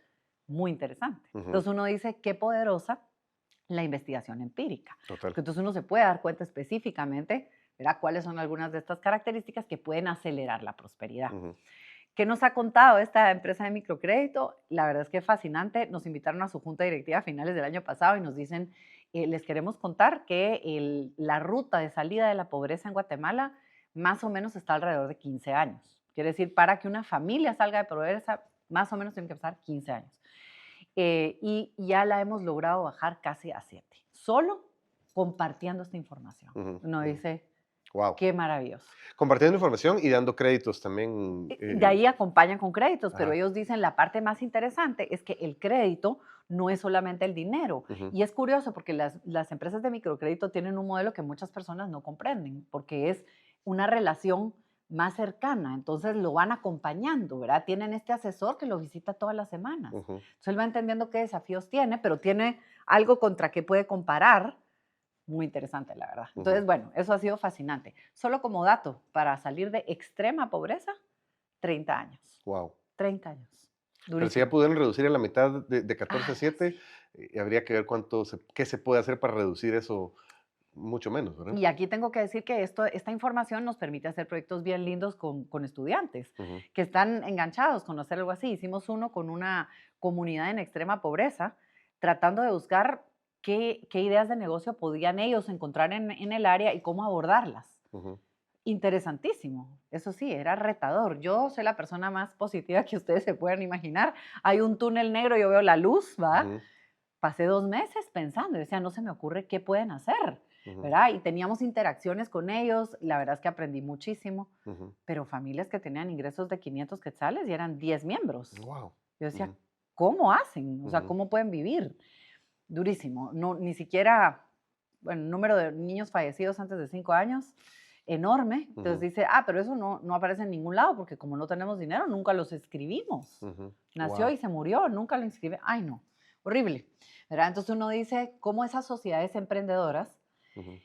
muy interesante. ujú, Entonces uno dice, qué poderosa la investigación empírica, total. porque entonces uno se puede dar cuenta específicamente, ¿verdad? Cuáles son algunas de estas características que pueden acelerar la prosperidad. Ujú, ¿Qué nos ha contado esta empresa de microcrédito? La verdad es que es fascinante. Nos invitaron a su junta directiva a finales del año pasado y nos dicen, les queremos contar que la ruta de salida de la pobreza en Guatemala más o menos está alrededor de 15 años. Quiere decir, para que una familia salga de pobreza, más o menos tiene que pasar 15 años. Y ya la hemos logrado bajar casi a 7, solo compartiendo esta información. ujú, Uno ujú. dice, Wow. qué maravilloso. Compartiendo información y dando créditos también. De ahí acompañan con créditos, pero Ajá, ellos dicen la parte más interesante es que el crédito no es solamente el dinero. ujú, Y es curioso porque las empresas de microcrédito tienen un modelo que muchas personas no comprenden, porque es una relación más cercana. Entonces lo van acompañando, ¿verdad? Tienen este asesor que lo visita todas las semanas. ujú, Entonces él va entendiendo qué desafíos tiene, pero tiene algo contra qué puede comparar. Muy interesante, la verdad. ujú. Entonces, bueno, eso ha sido fascinante. Solo como dato, para salir de extrema pobreza, 30 años. Wow. 30 años. Pero si ya Durísimo. pudieron reducir en la mitad de 14 a Ay, 7, habría que ver qué se puede hacer para reducir eso mucho menos, ¿verdad? Y aquí tengo que decir que esta información nos permite hacer proyectos bien lindos con estudiantes Ujú, que están enganchados con hacer algo así. Hicimos uno con una comunidad en extrema pobreza, tratando de buscar qué ideas de negocio podían ellos encontrar en el área y cómo abordarlas. ujú, Interesantísimo. Eso sí, era retador. Yo soy la persona más positiva que ustedes se puedan imaginar. Hay un túnel negro, yo veo la luz, ¿va? ujú, Pasé 2 meses pensando, y decía, no se me ocurre qué pueden hacer, ujú, ¿verdad? Y teníamos interacciones con ellos, la verdad es que aprendí muchísimo, ujú. pero familias que tenían ingresos de 500 quetzales y eran 10 miembros. Wow. Yo decía, Ujú, ¿cómo hacen? O sea, ujú, ¿cómo pueden vivir? Durísimo. No, ni siquiera, bueno, el número de niños fallecidos antes de 5 años, enorme. Entonces ujú, dice, pero eso no aparece en ningún lado porque como no tenemos dinero, nunca los escribimos. ujú. Nació Wow. y se murió, nunca lo inscribí. Ay, no, horrible. ¿Verdad? Entonces uno dice cómo esas sociedades emprendedoras Ujú,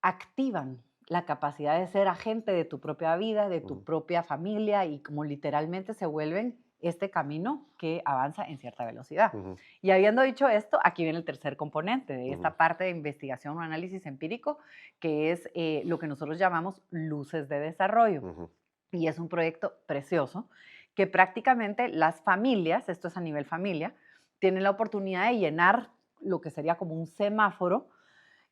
activan la capacidad de ser agente de tu propia vida, de tu ujú, propia familia y como literalmente se vuelven este camino que avanza en cierta velocidad. ujú, Y habiendo dicho esto, aquí viene el tercer componente de ujú, esta parte de investigación o análisis empírico, que es lo que nosotros llamamos luces de desarrollo. ujú, Y es un proyecto precioso que prácticamente las familias, esto es a nivel familia, tienen la oportunidad de llenar lo que sería como un semáforo.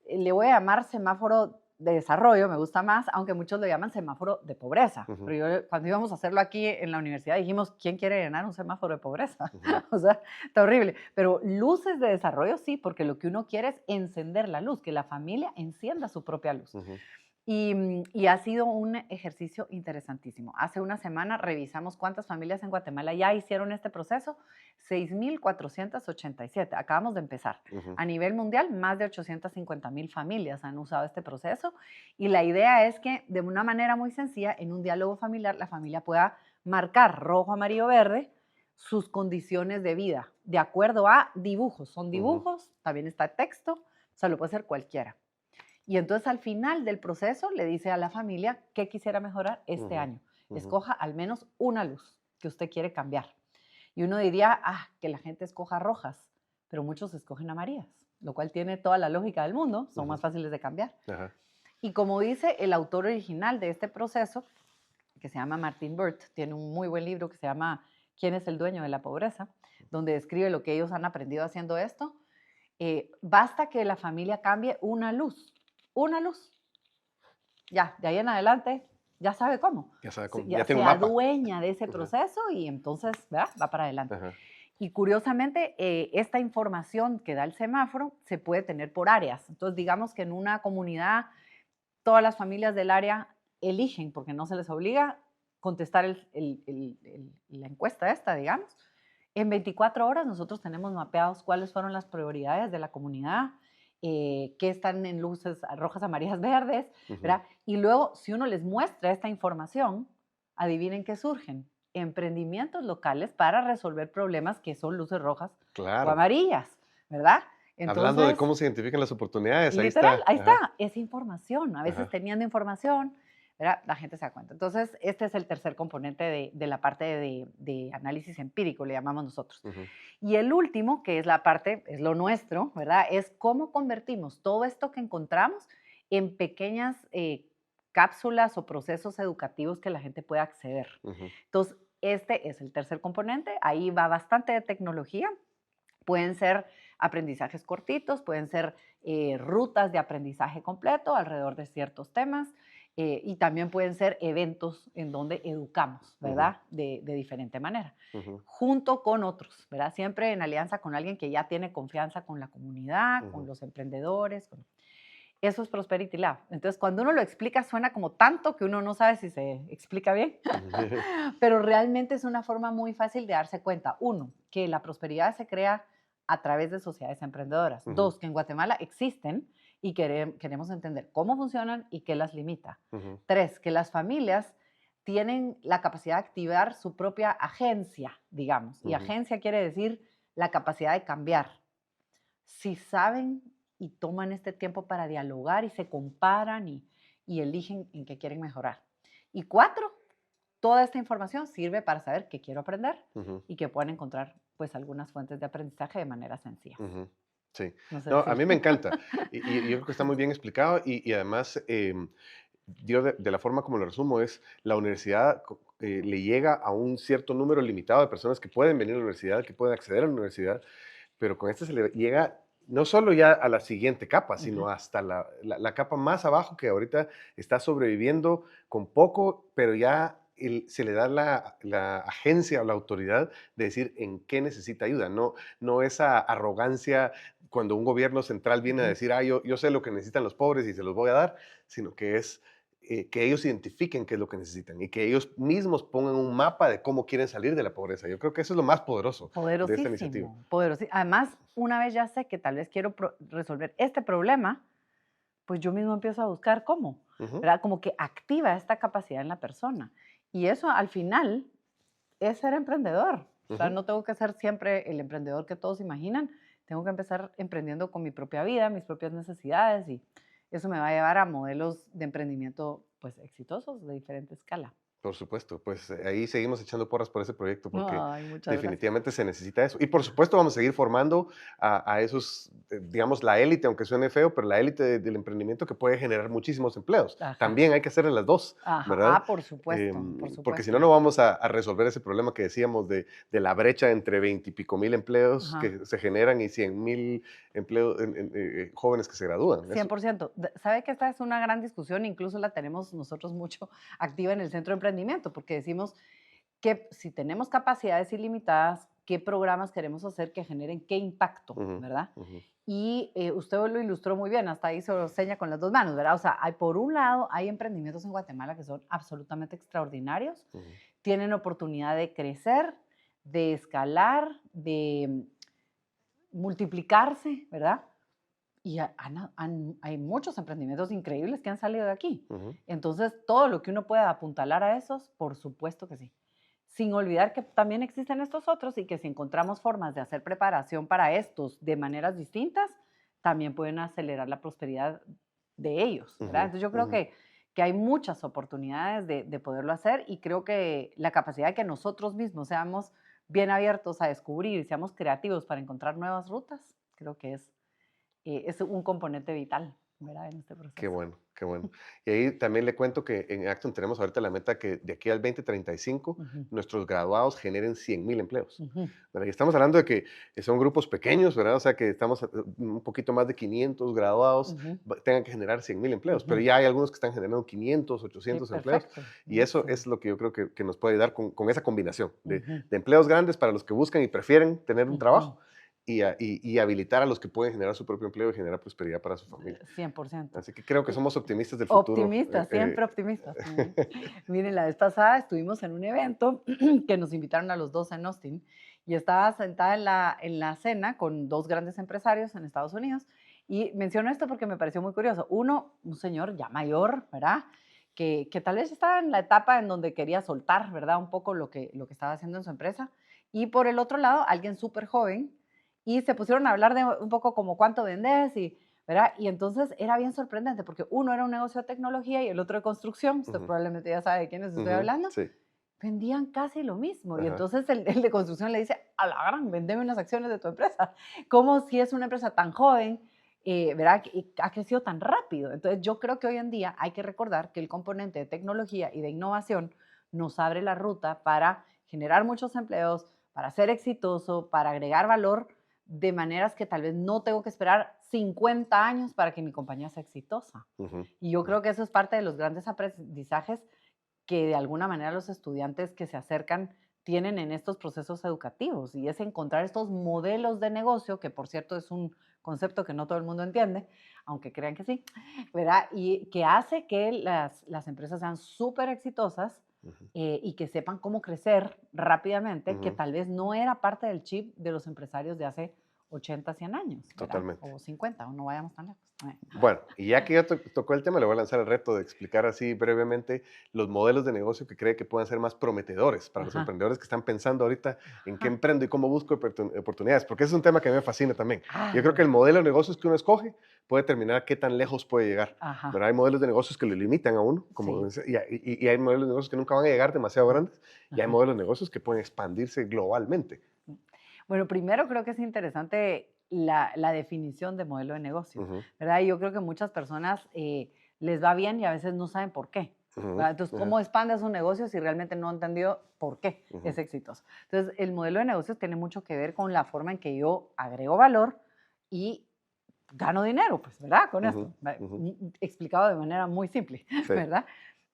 Le voy a llamar semáforo de desarrollo, me gusta más, aunque muchos lo llaman semáforo de pobreza. ujú, Pero yo, cuando íbamos a hacerlo aquí en la universidad, dijimos, ¿quién quiere llenar un semáforo de pobreza? ujú, O sea, está horrible. Pero luces de desarrollo sí, porque lo que uno quiere es encender la luz, que la familia encienda su propia luz. ujú, Y ha sido un ejercicio interesantísimo. Hace una semana revisamos cuántas familias en Guatemala ya hicieron este proceso. 6,487. Acabamos de empezar. ujú, A nivel mundial, más de 850,000 familias han usado este proceso. Y la idea es que de una manera muy sencilla, en un diálogo familiar, la familia pueda marcar rojo, amarillo, verde sus condiciones de vida, de acuerdo a dibujos. Son ujú, dibujos, también está texto, o sea, lo puede hacer cualquiera. Y entonces al final del proceso le dice a la familia qué quisiera mejorar este ujú, año. ujú. Escoja al menos una luz que usted quiere cambiar. Y uno diría, que la gente escoja rojas, pero muchos escogen amarillas, lo cual tiene toda la lógica del mundo, son Ujú, más fáciles de cambiar. ajá, Y como dice el autor original de este proceso, que se llama Martin Burt, tiene un muy buen libro que se llama ¿Quién es el dueño de la pobreza?, donde describe lo que ellos han aprendido haciendo esto. Basta que la familia cambie una luz, ya, de ahí en adelante, ya sabe cómo. ya sabe cómo, Ya ya tiene se un mapa. adueña de ese Ajá, proceso y entonces, ¿verdad?, va para adelante. ajá, Y curiosamente, esta información que da el semáforo se puede tener por áreas. Entonces, digamos que en una comunidad, todas las familias del área eligen, porque no se les obliga, contestar la encuesta esta, digamos. En 24 horas nosotros tenemos mapeados cuáles fueron las prioridades de la comunidad, qué están en luces rojas, amarillas, verdes, ujú. ¿verdad? Y luego, si uno les muestra esta información, adivinen qué surgen. Emprendimientos locales para resolver problemas que son luces rojas o Claro. amarillas, ¿verdad? Hablando de Entonces, cómo se identifican las oportunidades, ahí literal, está. ahí Ajá, está, es información. A veces ajá, teniendo información, ¿verdad?, la gente se da cuenta. Entonces, este es el tercer componente de la parte de análisis empírico, le llamamos nosotros. ujú, Y el último, que es la parte, es lo nuestro, ¿verdad? Es cómo convertimos todo esto que encontramos en pequeñas cápsulas o procesos educativos que la gente pueda acceder. ujú, Entonces, este es el tercer componente. Ahí va bastante de tecnología. Pueden ser aprendizajes cortitos, pueden ser rutas de aprendizaje completo alrededor de ciertos temas y también pueden ser eventos en donde educamos, ujú, ¿verdad? De diferente manera, ujú, junto con otros, ¿verdad? Siempre en alianza con alguien que ya tiene confianza con la comunidad, con ujú. los emprendedores. Eso es Prosperity Lab. Entonces, cuando uno lo explica, suena como tanto que uno no sabe si se explica bien, pero realmente es una forma muy fácil de darse cuenta. Uno, que la prosperidad se crea a través de sociedades emprendedoras. Ujú, Dos, que en Guatemala existen y queremos entender cómo funcionan y qué las limita. ujú, Tres, que las familias tienen la capacidad de activar su propia agencia, digamos. Y ujú, agencia quiere decir la capacidad de cambiar. Si saben y toman este tiempo para dialogar y se comparan y eligen en qué quieren mejorar. Y cuatro, toda esta información sirve para saber qué quiero aprender ujú, y que puedan encontrar pues algunas fuentes de aprendizaje de manera sencilla. ujú. Sí. No sé No, si... a mí me encanta. Y yo creo que está muy bien explicado y además, yo de la forma como lo resumo es, la universidad le llega a un cierto número limitado de personas que pueden venir a la universidad, que pueden acceder a la universidad, pero con este se le llega no solo ya a la siguiente capa, Ujú. sino hasta la capa más abajo que ahorita está sobreviviendo con poco, pero ya se le da la agencia o la autoridad de decir en qué necesita ayuda, no esa arrogancia cuando un gobierno central viene a Ujú. decir, yo sé lo que necesitan los pobres y se los voy a dar, sino que es que ellos identifiquen qué es lo que necesitan y que ellos mismos pongan un mapa de cómo quieren salir de la pobreza. Yo creo que eso es lo más poderoso de esta iniciativa. Poderosísimo, poderosísimo. Además, una vez ya sé que tal vez quiero resolver este problema, pues yo mismo empiezo a buscar cómo, Ujú, ¿verdad? Como que activa esta capacidad en la persona. Y eso al final es ser emprendedor. O sea, ujú. no tengo que ser siempre el emprendedor que todos imaginan. Tengo que empezar emprendiendo con mi propia vida, mis propias necesidades y eso me va a llevar a modelos de emprendimiento pues exitosos de diferente escala. Por supuesto, pues ahí seguimos echando porras por ese proyecto porque Ay, muchas gracias. definitivamente se necesita eso. Y por supuesto vamos a seguir formando a esos, digamos, la élite, aunque suene feo, pero la élite del emprendimiento que puede generar muchísimos empleos. Ajá, También hay que hacer las dos, ajá. ¿verdad? Ah, por supuesto, por Porque si no, supuesto. no vamos a resolver ese problema que decíamos de la brecha entre 20 y pico mil empleos Ajá. que se generan y 100,000 empleos, jóvenes que se gradúan. Eso. 100%. ¿Sabe que esta es una gran discusión? Incluso la tenemos nosotros mucho activa en el Centro de Emprendimiento, porque decimos que si tenemos capacidades ilimitadas, ¿qué programas queremos hacer que generen qué impacto, Ujú, verdad? ujú, Y usted lo ilustró muy bien, hasta ahí se lo seña con las dos manos, ¿verdad? O sea, por un lado, hay emprendimientos en Guatemala que son absolutamente extraordinarios, ujú, tienen oportunidad de crecer, de escalar, de multiplicarse, ¿verdad? Y hay muchos emprendimientos increíbles que han salido de aquí. ujú. Entonces, todo lo que uno pueda apuntalar a esos, por supuesto que sí. Sin olvidar que también existen estos otros y que si encontramos formas de hacer preparación para estos de maneras distintas, también pueden acelerar la prosperidad de ellos, Ujú, ¿verdad? Entonces, yo creo ujú. que hay muchas oportunidades de poderlo hacer y creo que la capacidad de que nosotros mismos seamos bien abiertos a descubrir y seamos creativos para encontrar nuevas rutas, creo que es un componente vital, ¿verdad? En este Qué proceso. bueno, qué bueno. Y ahí también le cuento que en Acton tenemos ahorita la meta que de aquí al 2035 Ujú, nuestros graduados generen 100,000 empleos. ujú, ¿Verdad? Y estamos hablando de que son grupos pequeños, ¿verdad? O sea que estamos un poquito más de 500 graduados ujú, tengan que generar 100,000 empleos, pero ujú. ya hay algunos que están generando 500, Sí, 800 empleos perfecto, y eso buenísimo. es lo que yo creo que nos puede ayudar con esa combinación Ujú, de empleos grandes para los que buscan y prefieren tener un ujú. trabajo y habilitar a los que pueden generar su propio empleo y generar prosperidad para su familia. 100%. Así que creo que Y somos optimistas del futuro. optimistas, siempre optimistas. Ujú. Miren, la vez pasada estuvimos en un evento que nos invitaron a los dos en Austin y estaba sentada en la cena con dos grandes empresarios en Estados Unidos y menciono esto porque me pareció muy curioso. Uno, un señor ya mayor, ¿verdad? Que tal vez estaba en la etapa en donde quería soltar, ¿verdad? Un poco lo que estaba haciendo en su empresa. Y por el otro lado, alguien súper joven y se pusieron a hablar de un poco como cuánto vendes y, ¿verdad? Y entonces era bien sorprendente porque uno era un negocio de tecnología y el otro de construcción, usted Ujú, probablemente ya sabe de quiénes estoy ujú, hablando, sí, vendían casi lo mismo. Y ajá, entonces el de construcción le dice, a la gran, vendeme unas acciones de tu empresa. Como si es una empresa tan joven, ¿verdad? Y ha crecido tan rápido. Entonces yo creo que hoy en día hay que recordar que el componente de tecnología y de innovación nos abre la ruta para generar muchos empleos, para ser exitoso, para agregar valor de maneras que tal vez no tengo que esperar 50 años para que mi compañía sea exitosa. ujú, Y yo ujú, creo que eso es parte de los grandes aprendizajes que de alguna manera los estudiantes que se acercan tienen en estos procesos educativos y es encontrar estos modelos de negocio, que por cierto es un concepto que no todo el mundo entiende, aunque crean que sí, ¿verdad? Y que hace que las empresas sean súper exitosas ujú, y que sepan cómo crecer rápidamente, que ujú, tal vez no era parte del chip de los empresarios de hace 80, 100 años, ¿verdad? totalmente. O 50, o no vayamos tan lejos. Bueno, y ya que ya tocó el tema, le voy a lanzar el reto de explicar así brevemente los modelos de negocio que cree que puedan ser más prometedores para los Ajá, emprendedores que están pensando ahorita en qué ajá. emprendo y cómo busco oportunidades, porque ese es un tema que a mí me fascina también. Ah, Yo creo que el modelo de negocios que uno escoge puede determinar qué tan lejos puede llegar. ajá, ¿Verdad? Hay modelos de negocios que lo limitan a uno, sí. y hay modelos de negocios que nunca van a llegar demasiado grandes, y hay Ajá. modelos de negocios que pueden expandirse globalmente. Bueno, primero creo que es interesante, la definición de modelo de negocio, Ujú, ¿verdad? Y yo creo que muchas personas les va bien y a veces no saben por qué. ujú, ¿Verdad? Entonces, ajá, ¿cómo expandes un negocio si realmente no entendió por qué ujú, es exitoso? Entonces, el modelo de negocios tiene mucho que ver con la forma en que yo agrego valor y gano dinero, pues, ¿verdad? Con ujú, esto, ujú. explicado de manera muy simple, Sí. ¿verdad?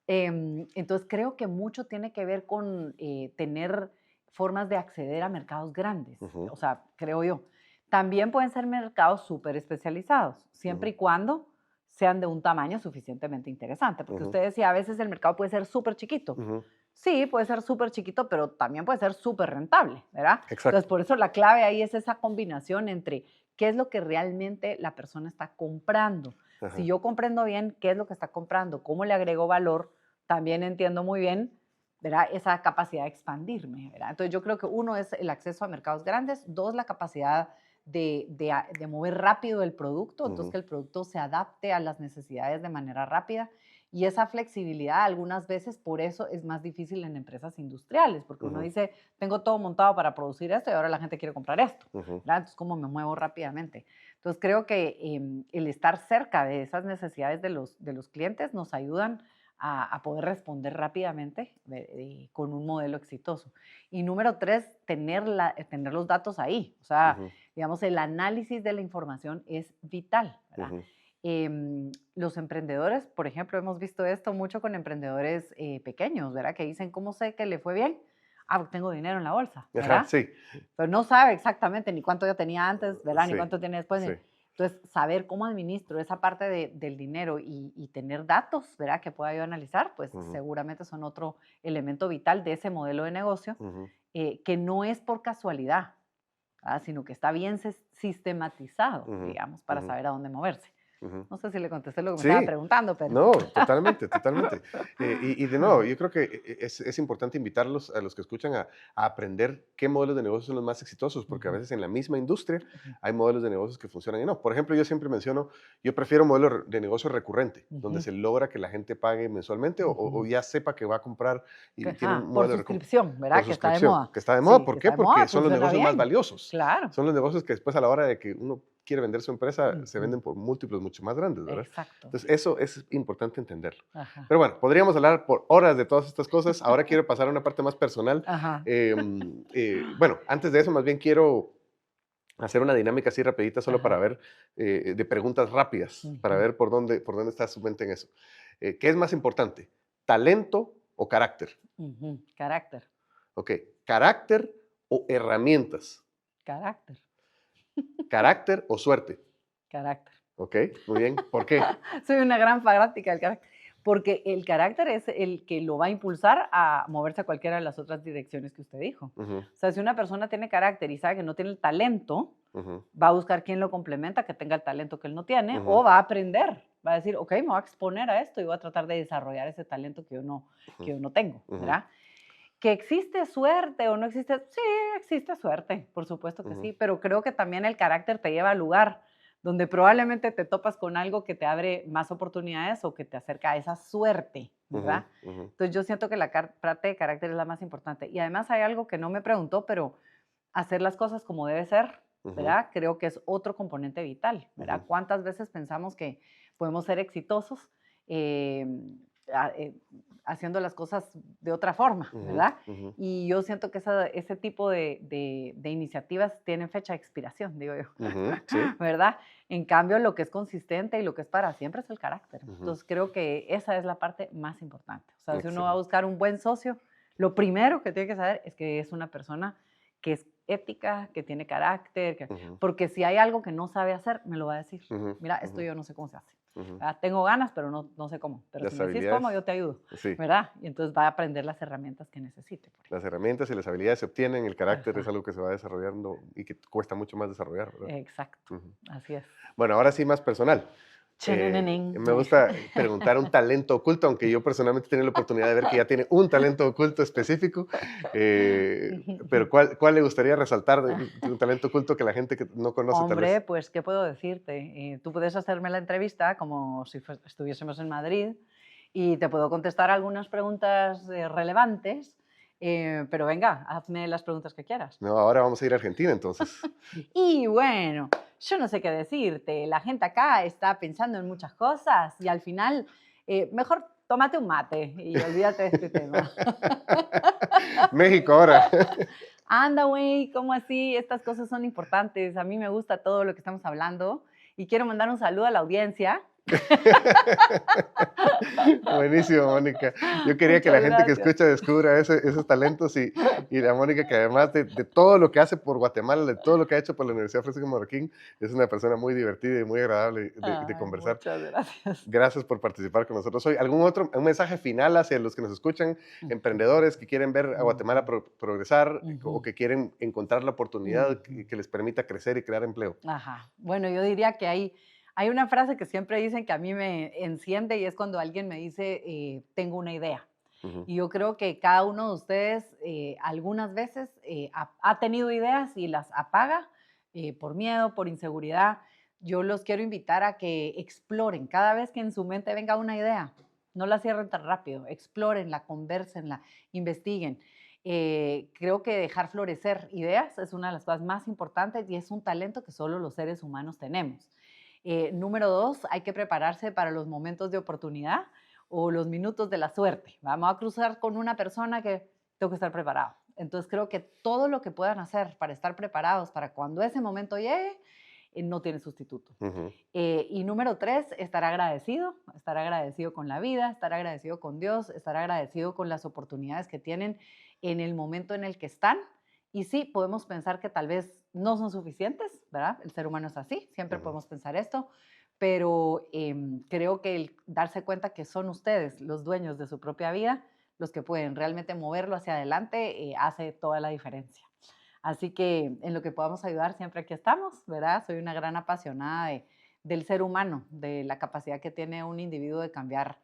Entonces, creo que mucho tiene que ver con tener formas de acceder a mercados grandes, Ujú, o sea, creo yo. También pueden ser mercados súper especializados, siempre ujú, y cuando sean de un tamaño suficientemente interesante, porque ujú, usted decía, a veces el mercado puede ser súper chiquito. ujú. Sí, puede ser súper chiquito, pero también puede ser súper rentable, ¿verdad? Entonces, Exacto. por eso la clave ahí es esa combinación entre qué es lo que realmente la persona está comprando. Si Ajá. yo comprendo bien qué es lo que está comprando, cómo le agrego valor, también entiendo muy bien, ¿verdad? Esa capacidad de expandirme, ¿verdad? Entonces, yo creo que uno es el acceso a mercados grandes, dos, la capacidad de mover rápido el producto, entonces Ujú, que el producto se adapte a las necesidades de manera rápida. Y esa flexibilidad algunas veces por eso es más difícil en empresas industriales, porque uno ujú, dice, tengo todo montado para producir esto y ahora la gente quiere comprar esto, ujú, ¿verdad? Entonces, ¿cómo me muevo rápidamente? Entonces, creo que el estar cerca de esas necesidades de los clientes nos ayudan a poder responder rápidamente con un modelo exitoso. Y número tres, tener los datos ahí. O sea, ujú, digamos, el análisis de la información es vital, ¿verdad? ujú. Los emprendedores, por ejemplo, hemos visto esto mucho con emprendedores pequeños, ¿verdad? Que dicen, ¿cómo sé que le fue bien? Ah, porque tengo dinero en la bolsa, Ajá, ¿verdad? sí, Pero no sabe exactamente ni cuánto ya tenía antes, ¿verdad? Ni sí, cuánto tiene después. sí. Entonces, saber cómo administro esa parte del dinero y tener datos, ¿verdad? Que pueda yo analizar, pues Ujú, seguramente son otro elemento vital de ese modelo de negocio, ujú, que no es por casualidad, ¿verdad? Sino que está bien sistematizado, ujú, digamos, para ujú, saber a dónde moverse. ujú. No sé si le contesté lo que me estaba Sí, preguntando, pero no, totalmente, totalmente. Y de nuevo, yo creo que es importante invitarlos a los que escuchan a aprender qué modelos de negocios son los más exitosos, porque a Ujú, veces en la misma industria ujú, hay modelos de negocios que funcionan y no. Por ejemplo, yo siempre menciono, yo prefiero un modelo de negocio recurrente, donde ujú, se logra que la gente pague mensualmente o ujú. ya sepa que va a comprar y tiene Ajá, un por modelo suscripción, por ¿verdad? Que está de suscripción, moda. que está de moda. Sí, ¿Por que está qué? de moda, Porque son los funciona negocios más bien. valiosos. Claro. Son los negocios que después a la hora de que uno quiere vender su empresa se Ujú, venden por múltiplos mucho más grandes, ¿verdad? exacto. Entonces, eso es importante entenderlo. Ajá, Pero bueno, podríamos hablar por horas de todas estas cosas. Ahora quiero pasar a una parte más personal. ajá. Bueno, antes de eso, más bien quiero hacer una dinámica así rapidita solo para Ajá. ver de preguntas rápidas, para Ujú, ver por dónde está su mente en eso. ¿Qué es más importante? ¿Talento o carácter? ujú. Carácter, Ok, carácter o herramientas, carácter, carácter o suerte. carácter. Ok, muy bien. ¿Por qué? Soy una gran fanática del carácter, porque el carácter es el que lo va a impulsar a moverse a cualquiera de las otras direcciones que usted dijo. Ujú, O sea, si una persona tiene carácter y sabe que no tiene el talento, ujú, va a buscar quien lo complementa, que tenga el talento que él no tiene, ujú, o va a aprender, va a decir, ok, me voy a exponer a esto y voy a tratar de desarrollar ese talento ujú, que yo no tengo, ujú, ¿verdad? ¿Que existe suerte o no existe? Sí, existe suerte, por supuesto que ujú, sí, pero creo que también el carácter te lleva al lugar donde probablemente te topas con algo que te abre más oportunidades o que te acerca a esa suerte, ujú, ¿verdad? ujú, Entonces yo siento que la parte de carácter es la más importante. Y además hay algo que no me preguntó, pero hacer las cosas como debe ser, ujú, ¿verdad? Creo que es otro componente vital, ¿verdad? ujú, ¿Cuántas veces pensamos que podemos ser exitosos eh, a- eh, haciendo las cosas de otra forma, ujú, ¿verdad? ujú, Y yo siento que ese tipo de iniciativas tienen fecha de expiración, digo yo, ujú, sí, ¿verdad? En cambio, lo que es consistente y lo que es para siempre es el carácter. ujú, Entonces, creo que esa es la parte más importante. O sea, si uno va a excelente. buscar un buen socio, lo primero que tiene que saber es que es una persona que es ética, que tiene carácter, Ujú, porque si hay algo que no sabe hacer, me lo va a decir. ujú, Mira, ujú, esto yo no sé cómo se hace. ujú. ¿Verdad? Tengo ganas, pero no sé cómo. Pero si Las me decís cómo, habilidades, yo te ayudo, sí, ¿verdad? Y entonces va a aprender las herramientas que necesite. Por las herramientas y las habilidades se obtienen, el ejemplo. carácter es Ajá, algo que se va desarrollando y que cuesta mucho más desarrollar, ¿verdad? exacto. Ujú. Así es. Bueno, ahora sí más personal. Chanananín. Me gusta preguntar un talento oculto, aunque yo personalmente he tenido la oportunidad de ver que ya tiene un talento oculto específico, pero ¿cuál le gustaría resaltar de un talento oculto que la gente que no conoce tal Hombre, vez? pues, ¿qué puedo decirte? Tú puedes hacerme la entrevista como si estuviésemos en Madrid y te puedo contestar algunas preguntas relevantes, Pero venga, hazme las preguntas que quieras. No, ahora vamos a ir a Argentina entonces. Y bueno, yo no sé qué decirte. La gente acá está pensando en muchas cosas y al final, mejor tómate un mate y olvídate de este tema. México ahora. Anda, güey, ¿cómo así? Estas cosas son importantes. A mí me gusta todo lo que estamos hablando y quiero mandar un saludo a la audiencia. Buenísimo, Mónica. Yo quería que la Muchas gente que gracias. escucha descubra esos talentos y la Mónica que además de todo lo que hace por Guatemala, de todo lo que ha hecho por la Universidad Francisco Marroquín, es una persona muy divertida y muy agradable de Ay, conversar. muchas gracias. Gracias por participar con nosotros hoy. Un mensaje final hacia los que nos escuchan, Ujú, emprendedores que quieren ver a Guatemala ujú, progresar o ujú, que quieren encontrar la oportunidad ujú. que les permita crecer y crear empleo? Ajá. Bueno, yo diría que hay una frase que siempre dicen que a mí me enciende y es cuando alguien me dice, tengo una idea. Ujú, Y yo creo que cada uno de ustedes algunas veces ha tenido ideas y las apaga por miedo, por inseguridad. Yo los quiero invitar a que exploren cada vez que en su mente venga una idea. No la cierren tan rápido, explórenla, convérsenla, investiguen. Creo que dejar florecer ideas es una de las cosas más importantes y es un talento que solo los seres humanos tenemos. Número dos, hay que prepararse para los momentos de oportunidad o los minutos de la suerte. Vamos a cruzar con una persona que tengo que estar preparado. Entonces creo que todo lo que puedan hacer para estar preparados para cuando ese momento llegue, no tiene sustituto. ujú, Y número tres, estar agradecido con la vida, estar agradecido con Dios, estar agradecido con las oportunidades que tienen en el momento en el que están. Y sí, podemos pensar que tal vez no son suficientes, ¿verdad? El ser humano es así, siempre ujú. podemos pensar esto, pero creo que el darse cuenta que son ustedes los dueños de su propia vida, los que pueden realmente moverlo hacia adelante, hace toda la diferencia. Así que en lo que podamos ayudar, siempre aquí estamos, ¿verdad? Soy una gran apasionada del ser humano, de la capacidad que tiene un individuo de cambiar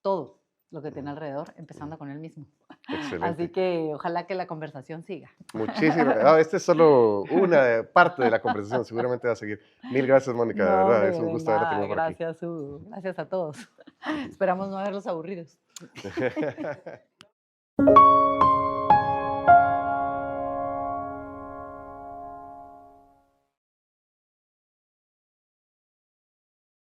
todo lo que tiene Ujú, alrededor, ujú. empezando con él mismo. Así Excelente. que ojalá que la conversación siga. Muchísimas. Esta es solo una parte de la conversación, seguramente va a seguir. Mil gracias, Mónica, de No, verdad, hombre, es un de gusto haberla nada. tenido por aquí. Gracias, Hugo. Gracias a todos. Ujú. Esperamos no haberlos aburridos.